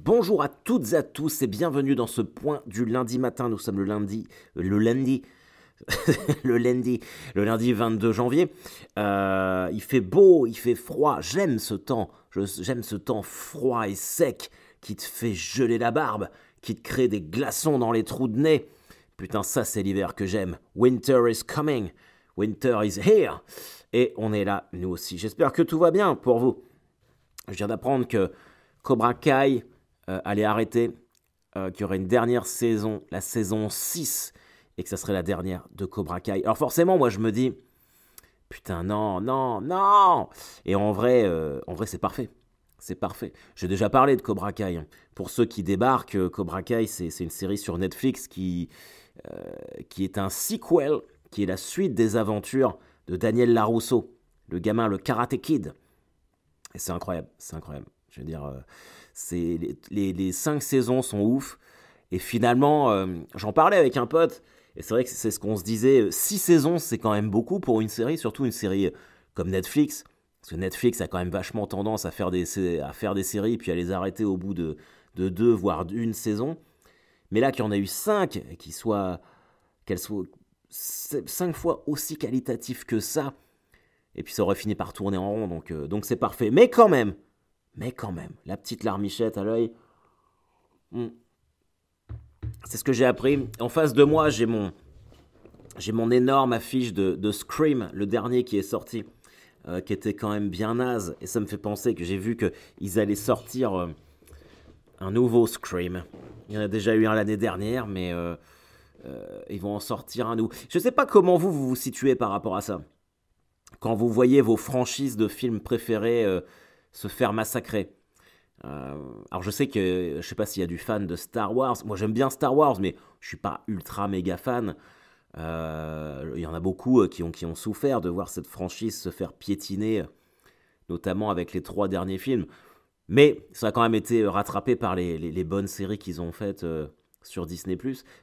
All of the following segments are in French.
Bonjour à toutes et à tous et bienvenue dans ce point du lundi matin. Nous sommes le lundi, le lundi, le lundi 22 janvier. Il fait beau, il fait froid. J'aime ce temps. J'aime ce temps froid et sec qui te fait geler la barbe, qui te crée des glaçons dans les trous de nez. Putain, ça c'est l'hiver que j'aime. Winter is coming. Winter is here. Et on est là, nous aussi. J'espère que tout va bien pour vous. Je viens d'apprendre que Cobra Kai allait arrêter, qu'il y aurait une dernière saison, la saison 6, et que ça serait la dernière de Cobra Kai. Alors forcément, moi je me dis, putain, non, non, non. Et en vrai c'est parfait. C'est parfait. J'ai déjà parlé de Cobra Kai. Pour ceux qui débarquent, Cobra Kai, c'est une série sur Netflix qui est un sequel, qui est la suite des aventures de Daniel LaRusso, le gamin, le Karate Kid. Et c'est incroyable, c'est incroyable. Je veux dire, les 5 saisons sont ouf. Et finalement, j'en parlais avec un pote, et c'est vrai que c'est ce qu'on se disait, 6 saisons, c'est quand même beaucoup pour une série, surtout une série comme Netflix. Parce que Netflix a quand même vachement tendance à faire des séries, puis à les arrêter au bout de 2, voire d'une saison. Mais là, qu'il y en a eu 5, qu'elles soient 5 fois aussi qualitatives que ça, et puis ça aurait fini par tourner en rond, donc c'est parfait. Mais quand même, la petite larmichette à l'œil, c'est ce que j'ai appris. En face de moi, j'ai mon énorme affiche de Scream, le dernier qui est sorti, qui était quand même bien naze. Et ça me fait penser que j'ai vu qu'ils allaient sortir un nouveau Scream. Il y en a déjà eu un l'année dernière, mais ils vont en sortir un nouveau. Je ne sais pas comment vous situez par rapport à ça. Quand vous voyez vos franchises de films préférés se faire massacrer. Alors je sais que, je sais pas s'il y a du fan de Star Wars. Moi j'aime bien Star Wars, mais je suis pas ultra méga fan. Il y en a beaucoup qui ont souffert de voir cette franchise se faire piétiner, notamment avec les 3 derniers films. Mais ça a quand même été rattrapé par les bonnes séries qu'ils ont faites sur Disney+.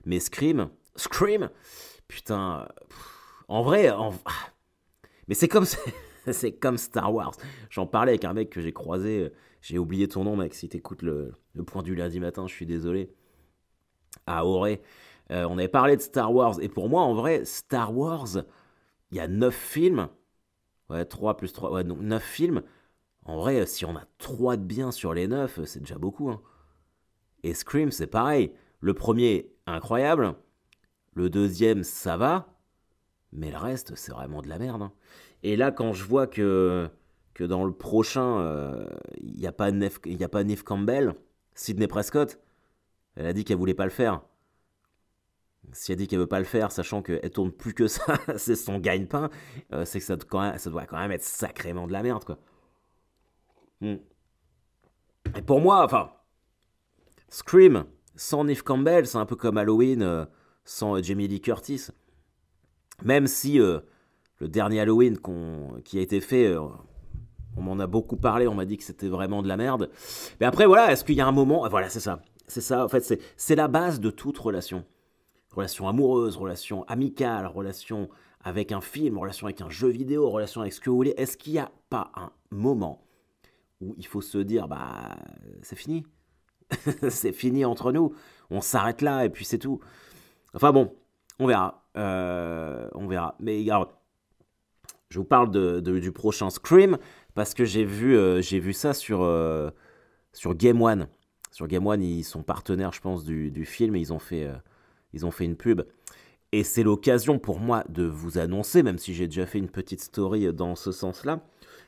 Mais Scream, putain, en vrai, mais c'est comme c'est comme Star Wars. J'en parlais avec un mec que j'ai croisé. J'ai oublié ton nom, mec. Si t'écoutes le point du lundi matin, je suis désolé. À Auré. On avait parlé de Star Wars. Et pour moi, en vrai, Star Wars, il y a 9 films. Ouais, 3 plus 3. Ouais, donc 9 films. En vrai, si on a 3 de bien sur les 9, c'est déjà beaucoup. Hein. Et Scream, c'est pareil. Le premier, incroyable. Le deuxième, ça va. Mais le reste, c'est vraiment de la merde. Hein. Et là, quand je vois que dans le prochain, il n'y a pas Neve Campbell, Sidney Prescott, elle a dit qu'elle voulait pas le faire. Si elle dit qu'elle veut pas le faire, sachant qu'elle tourne plus que ça, c'est son gagne-pain, c'est que ça doit quand même être sacrément de la merde, quoi. Et pour moi, enfin, Scream, sans Neve Campbell, c'est un peu comme Halloween sans Jamie Lee Curtis. Même si le dernier Halloween qui a été fait, on m'en a beaucoup parlé, on m'a dit que c'était vraiment de la merde. Mais après, voilà, est-ce qu'il y a un moment... Voilà, c'est ça. C'est ça, en fait, c'est la base de toute relation. Relation amoureuse, relation amicale, relation avec un film, relation avec un jeu vidéo, relation avec ce que vous voulez. Est-ce qu'il n'y a pas un moment où il faut se dire, bah, c'est fini. C'est fini entre nous. On s'arrête là et puis c'est tout. Enfin bon, on verra. On verra. Mais regarde, je vous parle du prochain Scream parce que j'ai vu ça sur Game One. Sur Game One, ils sont partenaires, je pense, du film et ils ont fait une pub. Et c'est l'occasion pour moi de vous annoncer, même si j'ai déjà fait une petite story dans ce sens-là,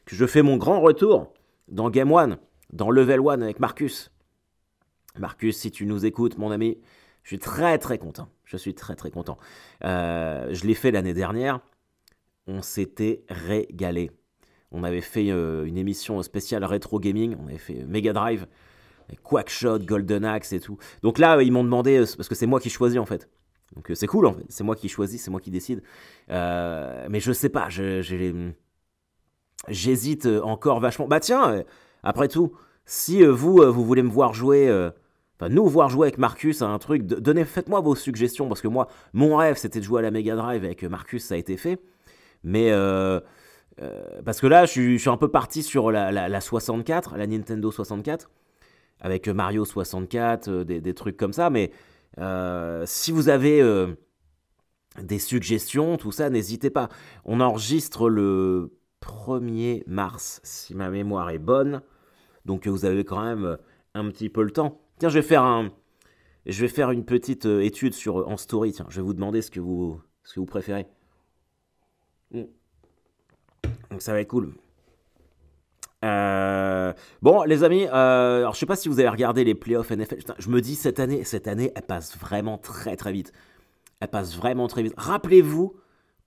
que je fais mon grand retour dans Game One, dans Level One avec Marcus. Marcus, si tu nous écoutes, mon ami, je suis très très content. Je suis très très content. Je l'ai fait l'année dernière. On s'était régalé. On avait fait une émission spéciale rétro gaming. On avait fait Mega Drive, Quackshot, Golden Axe et tout. Donc là, ils m'ont demandé, parce que c'est moi qui choisis en fait. Donc c'est cool en fait. C'est moi qui choisis, c'est moi qui décide. Mais je sais pas, j'hésite encore vachement. Bah tiens, après tout, si vous voulez me voir jouer... Enfin, nous voir jouer avec Marcus à un truc, faites-moi vos suggestions, parce que moi, mon rêve, c'était de jouer à la Mega Drive avec Marcus, ça a été fait. Mais, parce que là, je suis un peu parti sur la 64, la Nintendo 64. avec Mario 64, des trucs comme ça. Mais si vous avez des suggestions, tout ça, n'hésitez pas. On enregistre le 1er mars, si ma mémoire est bonne. Donc vous avez quand même un petit peu le temps. Tiens, je vais faire une petite étude en story. Tiens, je vais vous demander ce que vous préférez. Donc ça va être cool. Bon, les amis, alors je sais pas si vous avez regardé les playoffs NFL. Putain, je me dis cette année, elle passe vraiment très très vite. Elle passe vraiment très vite. Rappelez-vous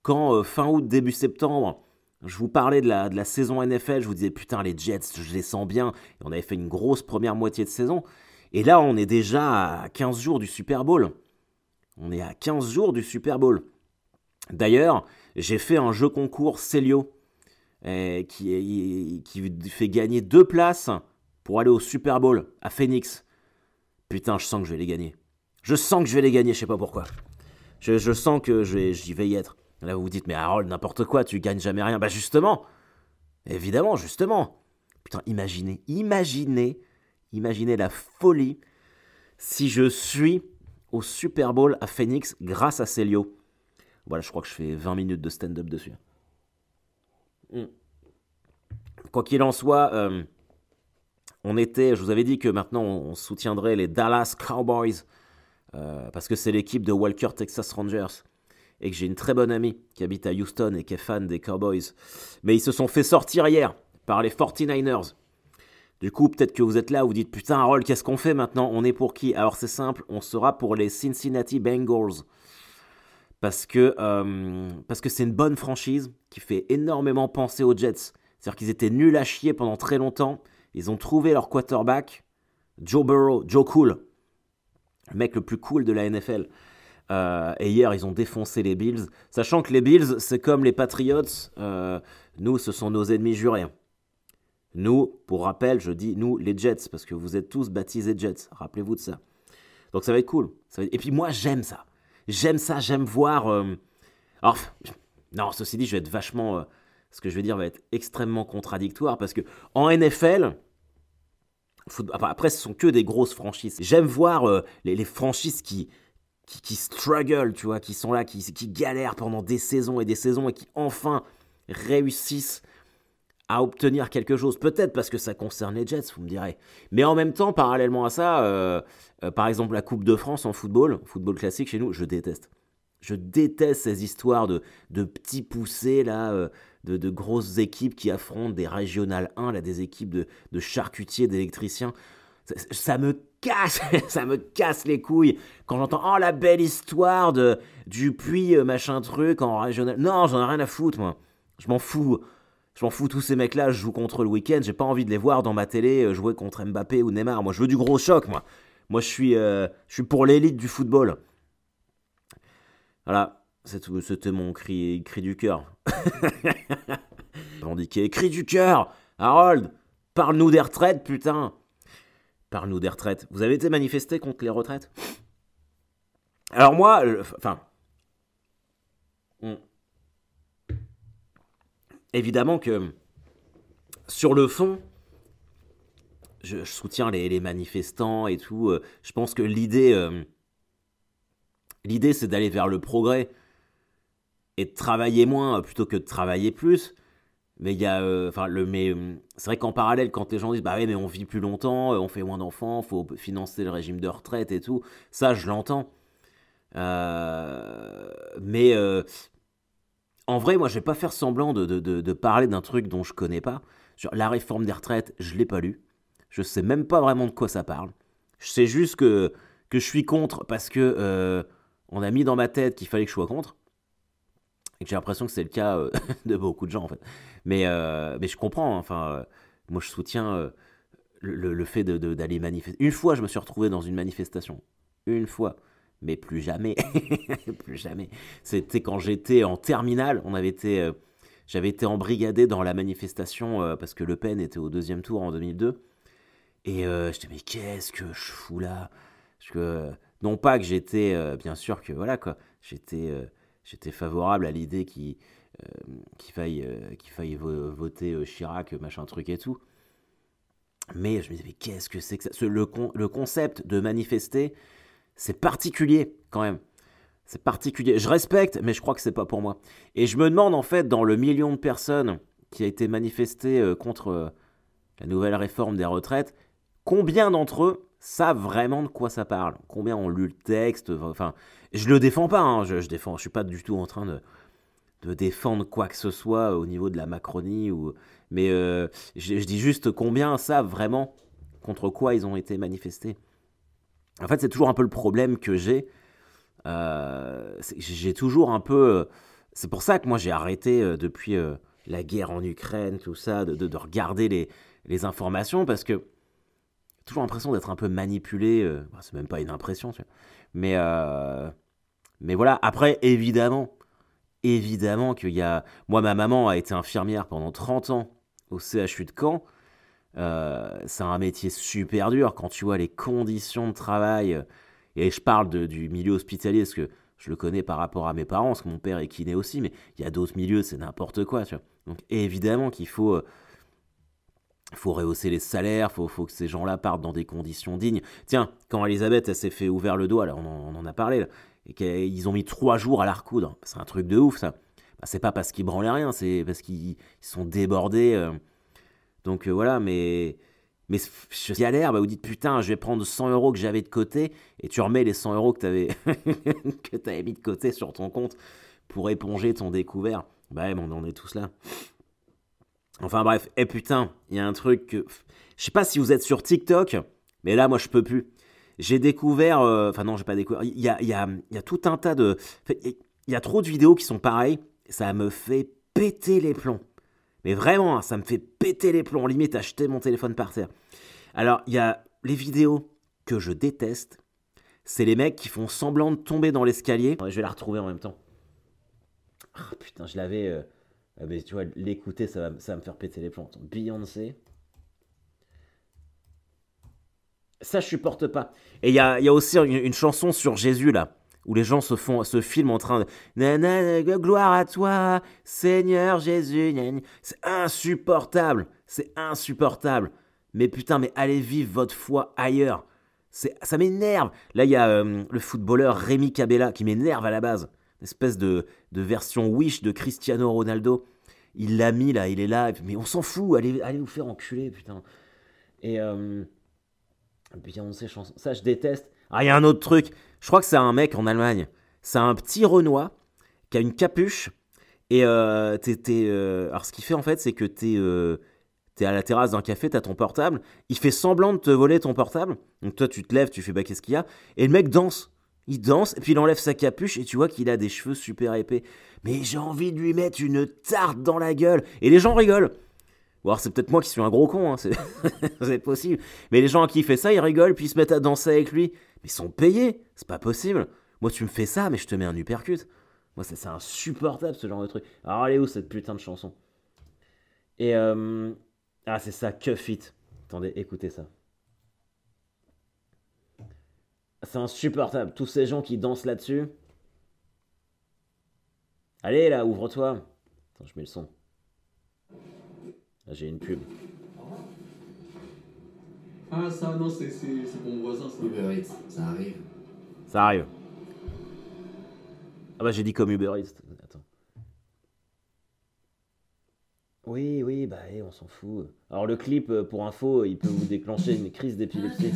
quand fin août, début septembre, je vous parlais de la saison NFL, je vous disais putain les Jets, je les sens bien. Et on avait fait une grosse première moitié de saison. Et là, on est déjà à 15 jours du Super Bowl. On est à 15 jours du Super Bowl. D'ailleurs, j'ai fait un jeu concours Celio qui fait gagner 2 places pour aller au Super Bowl à Phoenix. Putain, je sens que je vais les gagner. Je sens que je vais les gagner, je sais pas pourquoi. Je sens que j'y vais y être. Là, vous vous dites, mais Harold, n'importe quoi, tu gagnes jamais rien. Bah justement, évidemment, justement. Putain, imaginez la folie si je suis au Super Bowl à Phoenix grâce à Celio. Voilà, je crois que je fais 20 minutes de stand-up dessus. Quoi qu'il en soit, je vous avais dit que maintenant on soutiendrait les Dallas Cowboys parce que c'est l'équipe de Walker Texas Rangers et que j'ai une très bonne amie qui habite à Houston et qui est fan des Cowboys. Mais ils se sont fait sortir hier par les 49ers. Du coup, peut-être que vous êtes là, vous dites putain Harold, qu'est-ce qu'on fait maintenant? On est pour qui? Alors c'est simple, on sera pour les Cincinnati Bengals. Parce que c'est une bonne franchise qui fait énormément penser aux Jets. C'est-à-dire qu'ils étaient nuls à chier pendant très longtemps. Ils ont trouvé leur quarterback, Joe Burrow, Joe Cool, le mec le plus cool de la NFL. Et hier, ils ont défoncé les Bills. Sachant que les Bills, c'est comme les Patriots. Nous, ce sont nos ennemis jurés. Nous, pour rappel, je dis nous, les Jets, parce que vous êtes tous baptisés Jets. Rappelez-vous de ça. Donc ça va être cool. Et puis moi, j'aime ça. J'aime voir... Alors, non, ceci dit, je vais être vachement... ce que je vais dire va être extrêmement contradictoire, parce que en NFL... Après, ce sont que des grosses franchises. J'aime voir les franchises qui struggle, tu vois, qui sont là, qui galèrent pendant des saisons et qui enfin réussissent à obtenir quelque chose. Peut-être parce que ça concerne les Jets, vous me direz. Mais en même temps, parallèlement à ça, par exemple la Coupe de France en football classique chez nous, je déteste. Je déteste ces histoires de petits poussés, là, de grosses équipes qui affrontent des régionales 1, là, des équipes de charcutiers, d'électriciens. Ça me casse, ça me casse les couilles quand j'entends « Oh, la belle histoire du puits machin truc en régional. » Non, j'en ai rien à foutre, moi. Je m'en fous. Je m'en fous, tous ces mecs-là, je joue contre le week-end. J'ai pas envie de les voir dans ma télé jouer contre Mbappé ou Neymar. Moi, je veux du gros choc, moi. Moi, je suis pour l'élite du football. Voilà, c'est tout. C'était mon cri du cœur. Revendiqué. Cri du cœur. Harold, parle-nous des retraites, putain. Parle-nous des retraites. Vous avez été manifesté contre les retraites? Alors moi, évidemment que sur le fond, je soutiens les manifestants et tout. Je pense que l'idée, c'est d'aller vers le progrès et de travailler moins plutôt que de travailler plus. Mais il y a, c'est vrai qu'en parallèle, quand les gens disent bah oui, mais on vit plus longtemps, on fait moins d'enfants, faut financer le régime de retraite et tout, ça je l'entends. Mais en vrai, moi je vais pas faire semblant de parler d'un truc dont je connais pas. Genre, la réforme des retraites, je l'ai pas lu. Je sais même pas vraiment de quoi ça parle. Je sais juste que je suis contre parce que on a mis dans ma tête qu'il fallait que je sois contre. Et que j'ai l'impression que c'est le cas de beaucoup de gens en fait. Mais je comprends, hein, enfin, moi je soutiens le fait d'aller manifester. Une fois je me suis retrouvé dans une manifestation. Une fois. Mais plus jamais. Plus jamais. C'était quand j'étais en terminale, j'avais été embrigadé dans la manifestation parce que Le Pen était au 2e tour en 2002. Et j'étais mais qu'est-ce que je fous là? Parce que, non pas que j'étais, bien sûr que voilà quoi, j'étais favorable à l'idée qu'il faille voter Chirac, machin truc et tout. Mais je me disais, mais qu'est-ce que c'est que ça? Le concept de manifester, c'est particulier quand même. C'est particulier. Je respecte, mais je crois que c'est pas pour moi. Et je me demande en fait, dans le million de personnes qui a été manifesté contre la nouvelle réforme des retraites, combien d'entre eux savent vraiment de quoi ça parle? Combien ont lu le texte? Enfin, je le défends pas, hein, je suis pas du tout en train de défendre quoi que ce soit au niveau de la Macronie, mais je dis juste combien savent vraiment contre quoi ils ont été manifestés. En fait, c'est toujours un peu le problème que j'ai. J'ai toujours un peu... c'est pour ça que moi j'ai arrêté depuis la guerre en Ukraine, tout ça, de regarder les informations, parce que j'ai toujours l'impression d'être un peu manipulé. C'est même pas une impression, tu vois. Mais voilà, après, évidemment qu'il y a... Moi, ma maman a été infirmière pendant 30 ans au CHU de Caen. C'est un métier super dur quand tu vois les conditions de travail. Et je parle du milieu hospitalier parce que je le connais par rapport à mes parents, parce que mon père est kiné aussi, mais il y a d'autres milieux, c'est n'importe quoi. Tu vois. Donc évidemment qu'il faut rehausser les salaires, faut que ces gens-là partent dans des conditions dignes. Tiens, quand Elisabeth elle s'est fait ouvert le doigt, là, on en a parlé, là, et qu'ils ont mis 3 jours à la recoudre, c'est un truc de ouf ça. Bah, c'est pas parce qu'ils branlaient rien, c'est parce qu'ils sont débordés. Donc voilà, mais je galère, bah vous dites putain, je vais prendre 100 € que j'avais de côté, et tu remets les 100 € que t'avais que t'avais mis de côté sur ton compte pour éponger ton découvert. Bah ouais, on en est tous là. Enfin bref, et putain, il y a un truc que... Je sais pas si vous êtes sur TikTok, mais là moi je peux plus. J'ai découvert... Enfin non, j'ai pas découvert. Il y a tout un tas de... Il y a trop de vidéos qui sont pareilles, ça me fait péter les plombs. Mais vraiment, hein, ça me fait péter les plombs. Limite, à jeter mon téléphone par terre. Alors, il y a les vidéos que je déteste. C'est les mecs qui font semblant de tomber dans l'escalier. Je vais la retrouver en même temps. Oh, putain, je l'avais... mais tu vois, l'écouter, ça va me faire péter les plombs. Attends, Beyoncé. Ça, je supporte pas. Et il y a aussi une chanson sur Jésus, là, où les gens se filment en train de... Gloire à toi, Seigneur Jésus. C'est insupportable. C'est insupportable. Mais putain, mais allez vivre votre foi ailleurs. Ça m'énerve. Là, il y a le footballeur Rémi Cabella qui m'énerve à la base. Une espèce de version Wish de Cristiano Ronaldo. Il l'a mis là, il est là. Mais on s'en fout, allez vous faire enculer, putain. Et Beyoncé chanson. Ça, je déteste. Ah, il y a un autre truc. Je crois que c'est un mec en Allemagne. C'est un petit Renois qui a une capuche. Et alors, ce qu'il fait en fait, c'est que t'es à la terrasse d'un café, t'as ton portable. Il fait semblant de te voler ton portable. Donc, toi, tu te lèves, tu fais bah, qu'est-ce qu'il y a? Et le mec danse. Il danse, et puis il enlève sa capuche, et tu vois qu'il a des cheveux super épais. Mais j'ai envie de lui mettre une tarte dans la gueule. Et les gens rigolent. Bon, alors c'est peut-être moi qui suis un gros con, hein, c'est possible. Mais les gens à qui il fait ça, ils rigolent, puis ils se mettent à danser avec lui. Mais ils sont payés, c'est pas possible. Moi, tu me fais ça, mais je te mets un uppercut. Moi, c'est insupportable, ce genre de truc. Alors, elle est où, cette putain de chanson? Et, ah, c'est ça, Cuff It. Attendez, écoutez ça. C'est insupportable, tous ces gens qui dansent là-dessus. Allez, là, ouvre-toi. Attends, je mets le son. Là, j'ai une pub. Ah, ça, non, c'est pour mon voisin, ça. Uber Eats, ça arrive. Ça arrive. Ah bah j'ai dit comme Uber Eats. Attends. Oui, bah on s'en fout. Alors le clip, pour info, il peut vous déclencher une crise d'épilepsie.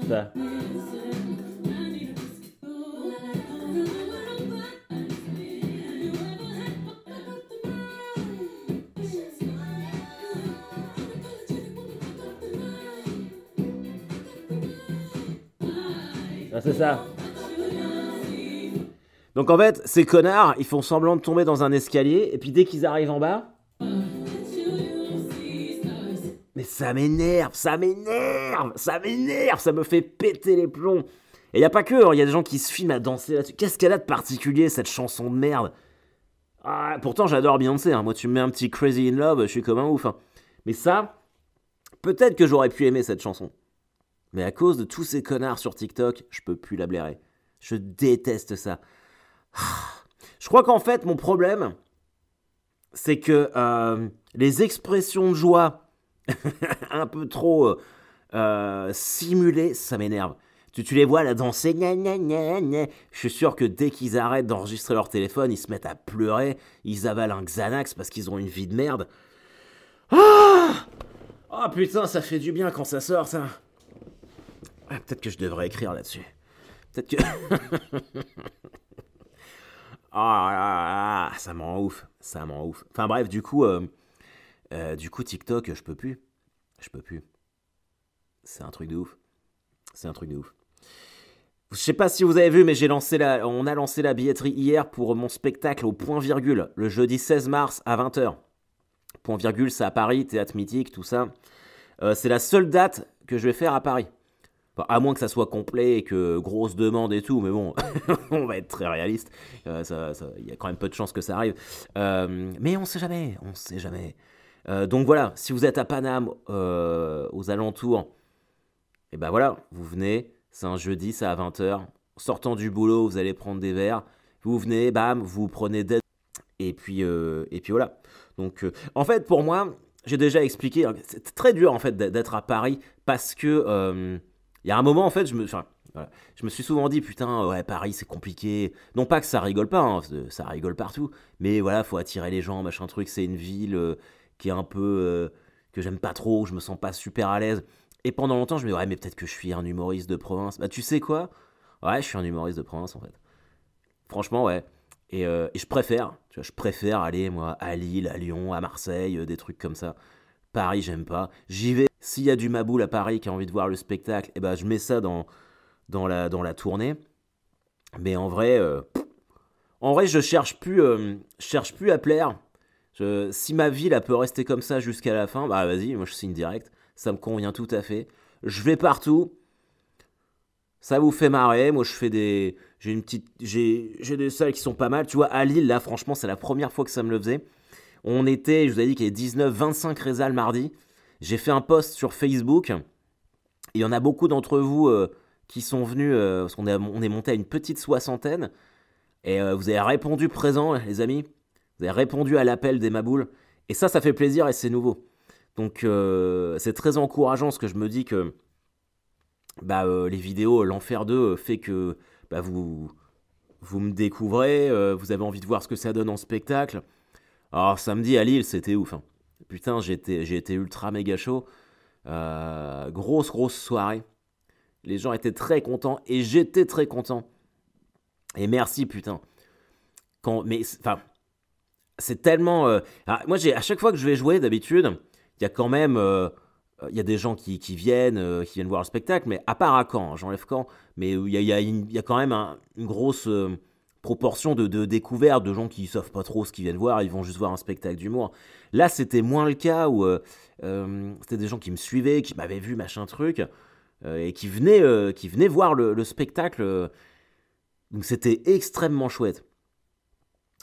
Ça. Ah, c'est ça. Donc en fait, ces connards, ils font semblant de tomber dans un escalier, et puis dès qu'ils arrivent en bas... Mais ça m'énerve, ça me fait péter les plombs. Et y a pas que, il y a des gens qui se filment à danser là-dessus. Qu'est-ce qu'elle a de particulier, cette chanson de merde? Ah, pourtant j'adore Beyoncé, hein. Moi tu me mets un petit Crazy in Love, je suis comme un ouf. Hein. Mais ça, peut-être que j'aurais pu aimer cette chanson. Mais à cause de tous ces connards sur TikTok, je peux plus la blairer. Je déteste ça. Je crois qu'en fait, mon problème, c'est que les expressions de joie un peu trop simulées, ça m'énerve. Tu les vois là danser, gna gna gna gna. Je suis sûr que dès qu'ils arrêtent d'enregistrer leur téléphone, ils se mettent à pleurer, ils avalent un Xanax parce qu'ils ont une vie de merde. Ah oh putain, ça fait du bien quand ça sort, ça. Ah, peut-être que je devrais écrire là-dessus. Peut-être que... ça me rend ouf, ça me rend ouf. Enfin bref, du coup, TikTok, je peux plus. Je peux plus. C'est un truc de ouf. C'est un truc de ouf. Je sais pas si vous avez vu, mais on a lancé la billetterie hier pour mon spectacle au Point Virgule, le jeudi 16 mars à 20h. Point Virgule, c'est à Paris, théâtre mythique, tout ça. C'est la seule date que je vais faire à Paris. Enfin, à moins que ça soit complet et que grosse demande et tout, mais bon, on va être très réaliste. Il y a quand même peu de chances que ça arrive. Mais on sait jamais, on sait jamais. Donc voilà, si vous êtes à Paname, aux alentours, et ben voilà, vous venez, c'est un jeudi, c'est à 20h. Sortant du boulot, vous allez prendre des verres. Vous venez, bam, vous prenez des... Et puis voilà. Donc, en fait, pour moi, j'ai déjà expliqué, hein, c'est très dur en fait d'être à Paris parce que il y a un moment en fait, je me suis souvent dit putain, ouais, Paris c'est compliqué. Non pas que ça rigole pas, hein, ça rigole partout, mais voilà, faut attirer les gens, machin truc. C'est une ville qui est un peu que j'aime pas trop, où je me sens pas super à l'aise. Et pendant longtemps, je me dis ouais, mais peut-être que je suis un humoriste de province. Bah tu sais quoi? Ouais, je suis un humoriste de province en fait. Franchement, ouais. Et je préfère, tu vois, je préfère aller, moi, à Lille, à Lyon, à Marseille, des trucs comme ça. Paris, j'aime pas. J'y vais. S'il y a du Maboul à Paris qui a envie de voir le spectacle, eh ben, je mets ça dans la tournée. Mais en vrai, je cherche plus à plaire. Si ma ville, elle peut rester comme ça jusqu'à la fin, bah vas-y, moi je signe direct. Ça me convient tout à fait. Je vais partout. Ça vous fait marrer. Moi, j'ai des salles qui sont pas mal. Tu vois, à Lille, là, franchement, c'est la première fois que ça me le faisait. Je vous ai dit qu'il y avait 19, 25 résals mardi. J'ai fait un post sur Facebook. Il y en a beaucoup d'entre vous qui sont venus, parce on est monté à une petite soixantaine. Et vous avez répondu présent, les amis. Vous avez répondu à l'appel des Maboules. Et ça fait plaisir et c'est nouveau. Donc, c'est très encourageant, ce que je me dis que les vidéos, l'Enfer 2 fait que vous me découvrez, vous avez envie de voir ce que ça donne en spectacle. Alors samedi à Lille, c'était ouf. Hein. Putain, j'ai été ultra méga chaud. Grosse soirée. Les gens étaient très contents et j'étais très content. Et merci putain. C'est tellement... moi, à chaque fois que je vais jouer, d'habitude, il y a quand même... il y a des gens qui viennent voir le spectacle, mais à part à Caen, hein, j'enlève Caen, mais il y a quand même une grosse proportion de découvertes, de gens qui savent pas trop ce qu'ils viennent voir, ils vont juste voir un spectacle d'humour. Là, c'était moins le cas où c'était des gens qui me suivaient, qui m'avaient vu, machin truc, et qui venaient voir le spectacle. Donc c'était extrêmement chouette.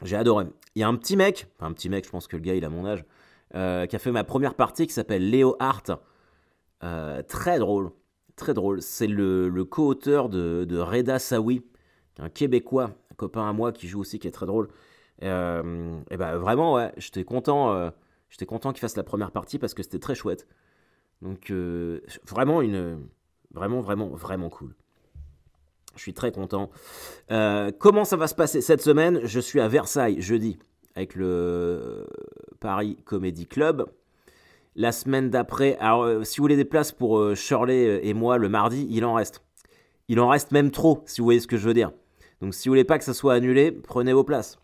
J'ai adoré. Il y a un petit mec, je pense que le gars il a mon âge, qui a fait ma première partie qui s'appelle Léo Hart. Très drôle, très drôle. C'est le co-auteur de Reda Sawi, un Québécois, un copain à moi qui joue aussi, qui est très drôle. Et vraiment, ouais, j'étais content qu'il fasse la première partie parce que c'était très chouette. Donc vraiment vraiment cool. Je suis très content. Comment ça va se passer cette semaine? Je suis à Versailles jeudi avec le Paris Comedy Club. La semaine d'après, alors si vous voulez des places pour Shirley et moi le mardi, il en reste. Il en reste même trop, si vous voyez ce que je veux dire. Donc si vous voulez pas que ça soit annulé, prenez vos places.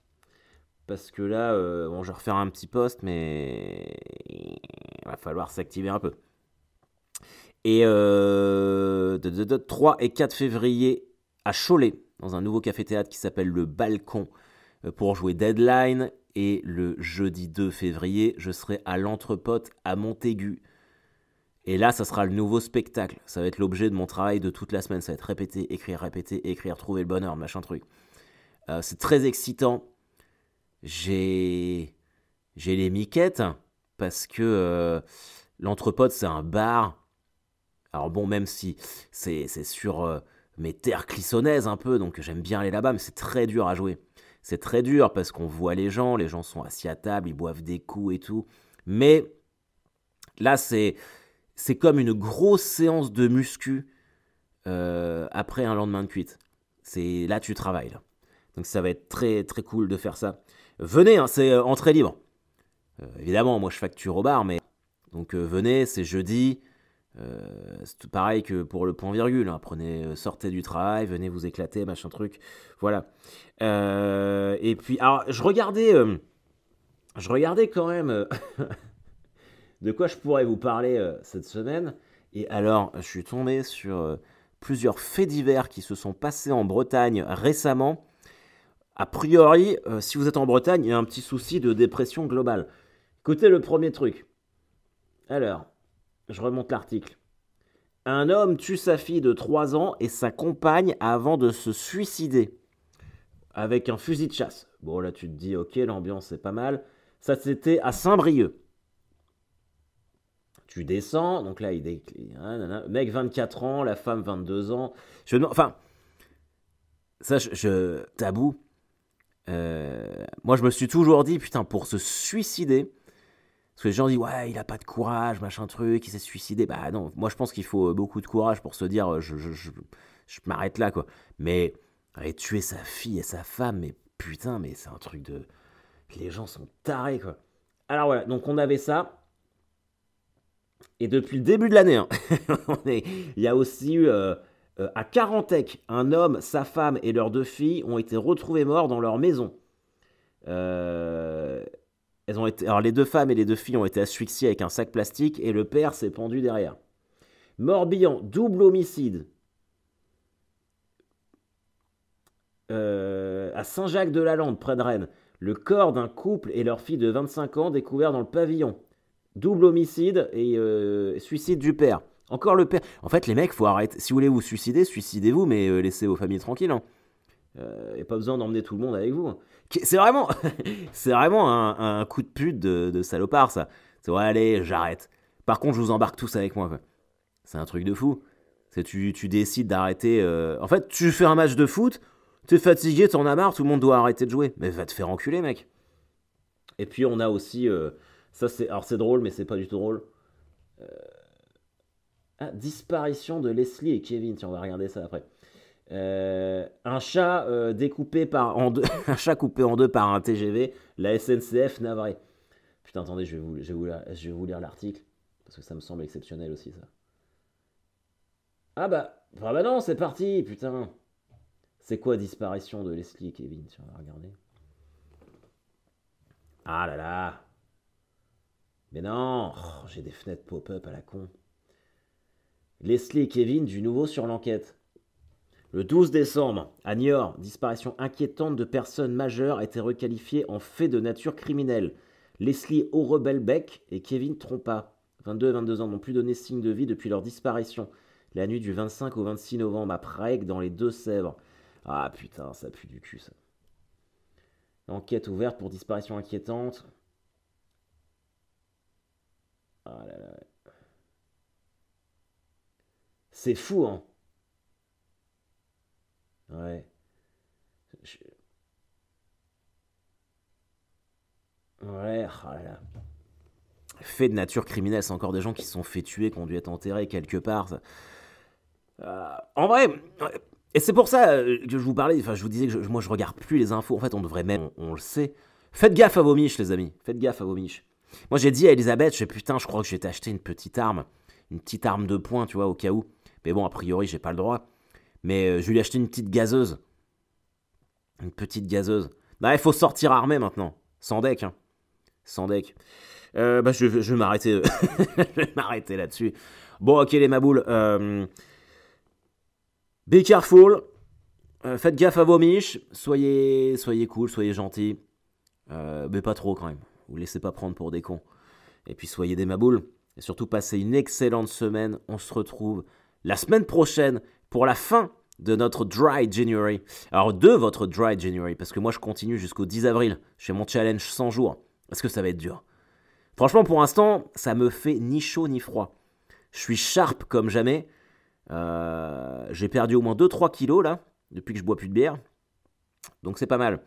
Parce que là, je vais refaire un petit post, mais il va falloir s'activer un peu. Et 3 et 4 février à Cholet, dans un nouveau café-théâtre qui s'appelle Le Balcon, pour jouer Deadline. Et le jeudi 2 février, je serai à l'Entrepote à Montaigu. Et là, ça sera le nouveau spectacle. Ça va être l'objet de mon travail de toute la semaine. Ça va être répéter, écrire, trouver le bonheur, machin truc. C'est très excitant. J'ai les miquettes parce que l'Entrepote, c'est un bar. Alors bon, même si c'est sur mes terres clissonnaises un peu, donc j'aime bien aller là-bas, mais c'est très dur à jouer. C'est très dur parce qu'on voit les gens sont assis à table, ils boivent des coups et tout. Mais là, c'est comme une grosse séance de muscu après un lendemain de cuite. Là, tu travailles. Là. Donc ça va être très, très cool de faire ça. Venez, hein, c'est entrée libre. Évidemment, moi, je facture au bar, mais... Donc venez, c'est jeudi. C'est tout pareil que pour le point virgule. Hein. Sortez du travail, venez vous éclater, machin truc. Voilà. Et puis, alors, je regardais quand même de quoi je pourrais vous parler cette semaine. Et alors, je suis tombé sur plusieurs faits divers qui se sont passés en Bretagne récemment. A priori, si vous êtes en Bretagne, il y a un petit souci de dépression globale. Écoutez le premier truc. Alors, je remonte l'article. Un homme tue sa fille de 3 ans et sa compagne avant de se suicider avec un fusil de chasse. Bon, là, tu te dis, ok, l'ambiance, c'est pas mal. Ça, c'était à Saint-Brieuc. Tu descends, donc là, mec 24 ans, la femme 22 ans. Enfin, ça, tabou. Moi, je me suis toujours dit, putain, pour se suicider... Parce que les gens disent, ouais, il a pas de courage, machin truc, il s'est suicidé. Bah non, moi je pense qu'il faut beaucoup de courage pour se dire, je m'arrête là, quoi. Mais tuer sa fille et sa femme, mais putain, mais c'est un truc de... Les gens sont tarés, quoi. Alors voilà, donc on avait ça. Et depuis le début de l'année, hein, il y a aussi eu, à Carantec, un homme, sa femme et leurs 2 filles ont été retrouvés morts dans leur maison. Alors les 2 femmes et les 2 filles ont été asphyxiées avec un sac plastique et le père s'est pendu derrière. Morbihan, double homicide. À Saint-Jacques-de-la-Lande, près de Rennes, le corps d'un couple et leur fille de 25 ans découvert dans le pavillon. Double homicide et suicide du père. Encore le père. En fait, les mecs, faut arrêter. Si vous voulez vous suicider, suicidez-vous, mais laissez vos familles tranquilles. Hein. Et pas besoin d'emmener tout le monde avec vous. Hein. C'est vraiment, c'est vraiment un coup de pute de salopard, ça. C'est ouais, allez, j'arrête. Par contre, je vous embarque tous avec moi. Quoi. C'est un truc de fou. Tu décides d'arrêter. En fait, tu fais un match de foot, t'es fatigué, t'en as marre, tout le monde doit arrêter de jouer. Mais va te faire enculer, mec. Et puis, on a aussi. Alors, c'est drôle, mais c'est pas du tout drôle. Disparition de Leslie et Kevin. Tiens, on va regarder ça après. Un chat découpé un chat coupé en 2 par un TGV, la SNCF navré. Putain, attendez, je vais vous lire l'article parce que ça me semble exceptionnel aussi ça. Ah bah non, c'est parti, putain. C'est quoi disparition de Leslie et Kevin? Tiens, on va regarder. Ah là là. Mais non, j'ai des fenêtres pop-up à la con. Leslie et Kevin du nouveau sur l'enquête. Le 12 décembre, à Niort, disparition inquiétante de personnes majeures a été requalifiée en fait de nature criminelle. Leslie Aurebelbeck et Kevin Trompa, 22 et 22 ans, n'ont plus donné signe de vie depuis leur disparition. La nuit du 25 au 26 novembre à Prague, dans les Deux-Sèvres. Ah putain, ça pue du cul ça. Enquête ouverte pour disparition inquiétante. Ah là là. C'est fou, hein. Ouais. Ouais, oh là là. Fait de nature criminelle, c'est encore des gens qui se sont fait tuer, qui ont dû être enterrés quelque part. En vrai, et c'est pour ça que je vous parlais, enfin je vous disais que moi je regarde plus les infos, en fait on devrait même, on le sait. Faites gaffe à vos miches les amis, faites gaffe à vos miches. Moi j'ai dit à Elisabeth, je crois que je vais t'acheter une petite arme de poing, tu vois, au cas où. Mais bon, a priori j'ai pas le droit. Mais je vais lui acheter une petite gazeuse. Une petite gazeuse. Bah, il faut sortir armé maintenant. Sans deck, hein. Sans deck. Je vais m'arrêter. Je vais m'arrêter là-dessus. Bon, ok, les maboules. Be careful. Faites gaffe à vos miches. Soyez cool, soyez gentils. Mais pas trop quand même. Vous laissez pas prendre pour des cons. Et puis soyez des maboules. Et surtout, passez une excellente semaine. On se retrouve la semaine prochaine pour la fin de notre Dry January. Alors, de votre Dry January, parce que moi, je continue jusqu'au 10 avril. Je fais mon challenge 100 jours. Est-ce que ça va être dur? Franchement, pour l'instant, ça me fait ni chaud ni froid. Je suis sharp comme jamais. J'ai perdu au moins 2-3 kilos, là, depuis que je bois plus de bière. Donc, c'est pas mal.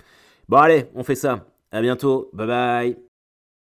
Bon allez, on fait ça. À bientôt. Bye bye.